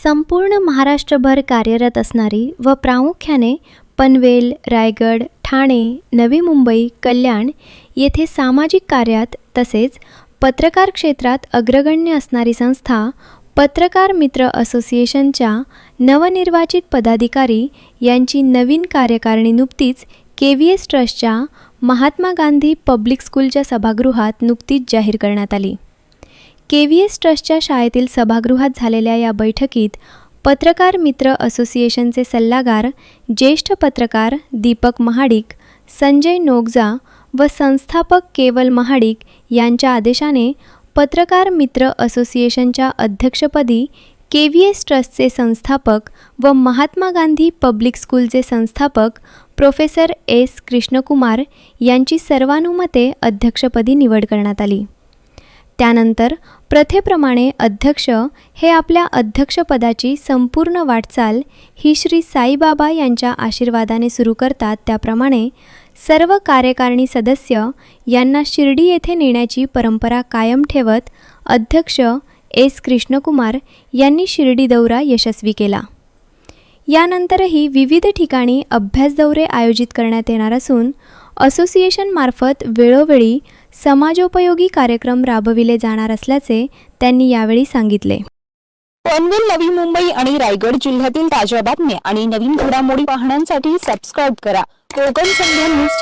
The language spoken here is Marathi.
संपूर्ण महाराष्ट्रभर कार्यरत असणारी व प्रामुख्याने पनवेल, रायगड, ठाणे, नवी मुंबई, कल्याण येथे सामाजिक कार्यात तसेच पत्रकार क्षेत्रात अग्रगण्य असणारी संस्था पत्रकार मित्र असोसिएशनच्या नवनिर्वाचित पदाधिकारी यांची नवीन कार्यकारिणी नुकतीच KVS ट्रस्टच्या महात्मा गांधी पब्लिक स्कूलच्या सभागृहात नुकतीच जाहीर करण्यात आली. KVS ट्रस्टच्या शाळेतील सभागृहात झालेल्या या बैठकीत पत्रकार मित्र असोसिएशनचे सल्लागार, ज्येष्ठ पत्रकार दीपक महाडिक, संजय नोगजा व संस्थापक केवल महाडिक यांच्या आदेशाने पत्रकार मित्र असोसिएशनच्या अध्यक्षपदी KVS ट्रस्टचे संस्थापक व महात्मा गांधी पब्लिक स्कूलचे संस्थापक प्रोफेसर S. कृष्णकुमार यांची सर्वानुमते अध्यक्षपदी निवड करण्यात आली. त्यानंतर प्रथेप्रमाणे अध्यक्ष हे आपल्या अध्यक्षपदाची संपूर्ण वाटचाल ही श्री साईबाबा यांच्या आशीर्वादाने सुरू करतात. त्याप्रमाणे सर्व कार्यकारिणी सदस्य यांना शिर्डी येथे नेण्याची परंपरा कायम ठेवत अध्यक्ष S. कृष्णकुमार यांनी शिर्डी दौरा यशस्वी केला. यानंतरही विविध ठिकाणी अभ्यास दौरे आयोजित करण्यात येणार असून असोसिएशनमार्फत वेळोवेळी समाजोपयोगी कार्यक्रम राबविले जाणार असल्याचे त्यांनी यावेळी सांगितले. पनवेल, नवी मुंबई आणि रायगड जिल्ह्यातील ताज्या बातम्या आणि नवीन घडामोडी पाहण्यासाठी सबस्क्राईब करा कोकण संध्या न्यूज.